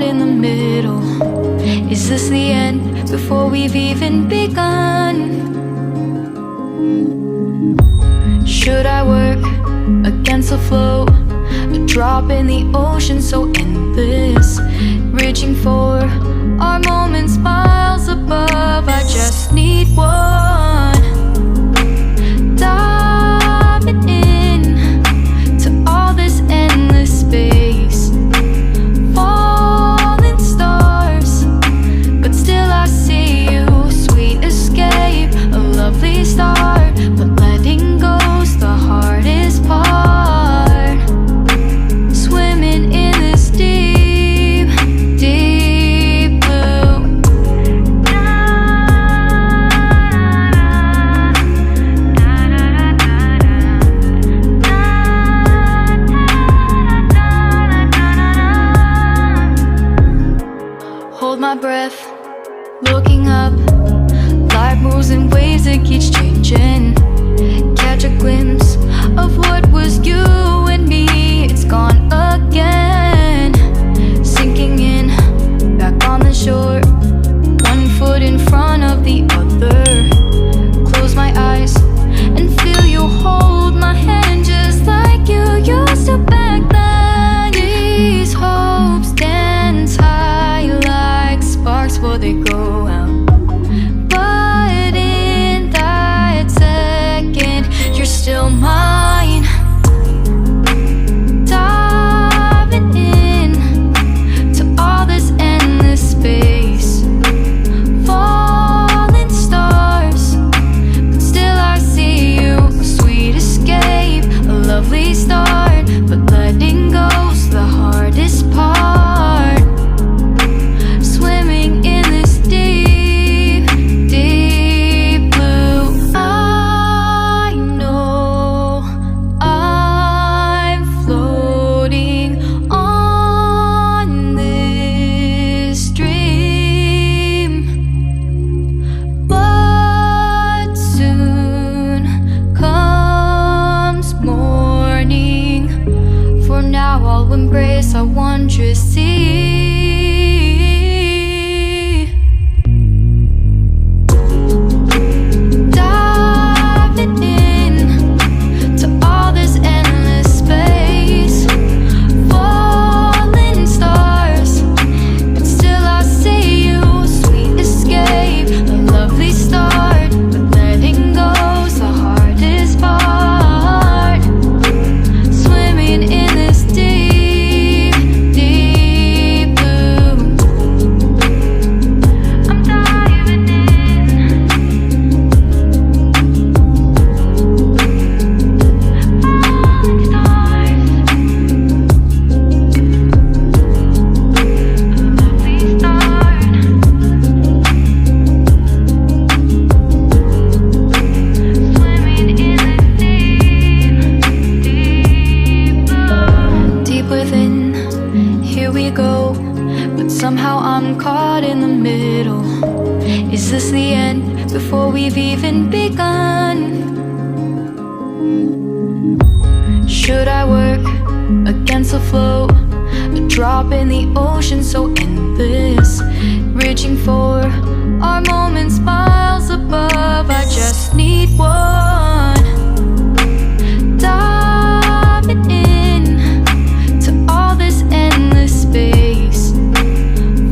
in the middle. Is this the end before we've even begun? Should I work against the flow? A drop in the ocean so endless, reaching for our moments miles above. I just need one, diving in to all this endless space, falling stars, but still I see you. Sweet escape, a lovely start, but letting go's the hardest part. Swimming in this deep, deep blue. Hold my breath, looking up. Life moves in waves that keeps changing. Catch a glimpse of what was you and me. It's gone again, sinking in, back on the shore. One foot in front of the other. Close my eyes and feel you hold my hand just like you used to back then. These hopes dance high like sparks before they go out. But in that second, you're still mine. Diving in to all this endless space, falling stars, but still I see you. A sweet escape, a lovely start, but letting go's the hardest part. Swimming in this deep, deep blue. I know I'm floating on this dream, but soon comes morning. For now I'll embrace our wondrous sea. Diving in to all this endless space, falling stars, but still I see you. Sweet escape, a lovely start, but letting go's the hardest part. Swimming in this deep, deep blue. I'm diving in. Falling stars, a lovely start. Swimming in this deep, deep blue. Deep within, here we go. But somehow I'm caught in the middle. Is this the end before we've even begun? Should I work against the flow? A drop in the ocean so endless, reaching for our moments miles above. I just need one, diving in to all this endless space,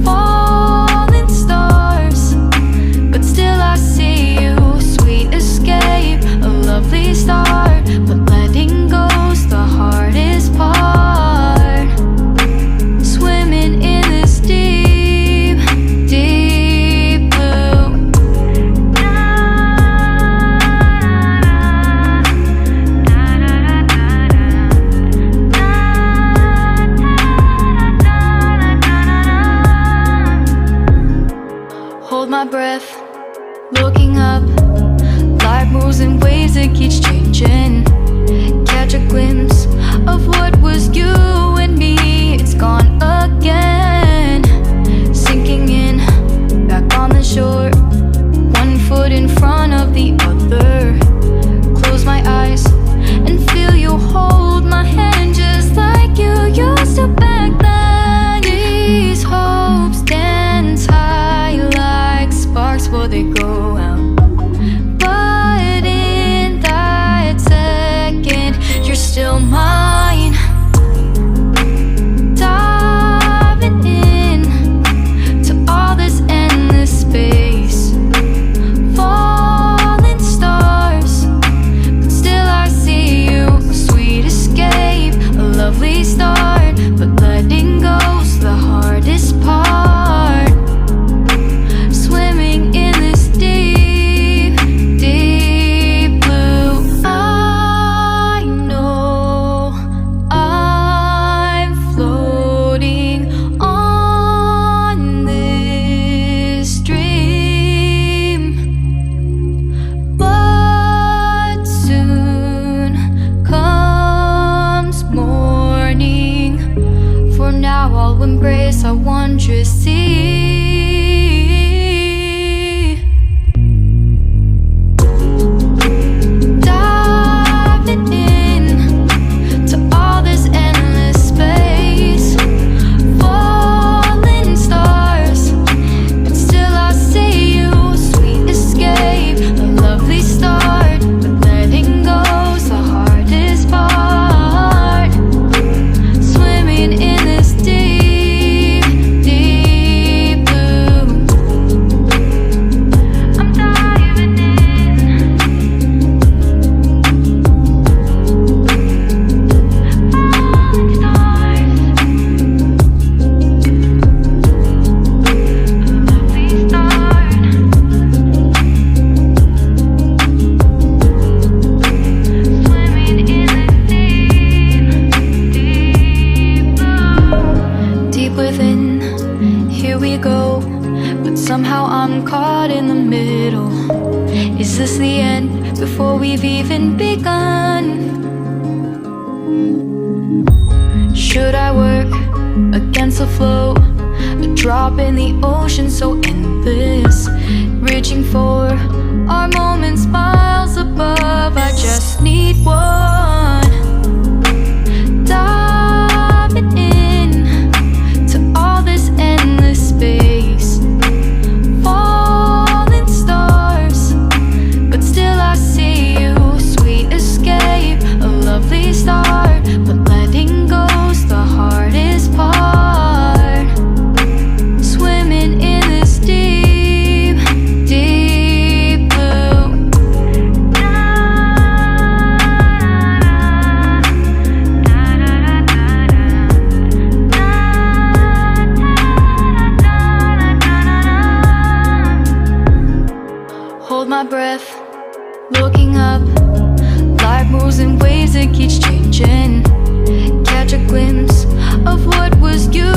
falling stars, but still I see you. Sweet escape, a lovely start, but letting go's the hardest part. Swimming in this deep, deep blue. Hold my breath, looking up. Life moves in waves that keeps changing. Catch a glimpse of what was you and me. It's gone again, sinking in, back on the shore. One foot in front of the other. Close my eyes and feel you hold my hand just like you used to back then. These wondrous sea. Diving in to all this endless space, falling stars, but still I see you. Sweet escape, a lovely start, but letting go's the hardest part. Swimming in this deep, deep blue. I'm diving in. Falling stars, a lovely start. Swimming in this deep, deep blue. Deep within, here we go, but somehow I'm caught in the middle. Is this the end before we've even begun? Should I work against the flow? A drop in the ocean so endless, reaching for our moments miles above. I just need one. Diving in to all this endless space, falling stars, but still I see you. Sweet escape, a lovely start, but letting go's the hardest part. Swimming in this deep, deep blue. Hold my breath, looking up. Life moves in waves that keeps changing. Catch a glimpse of what was you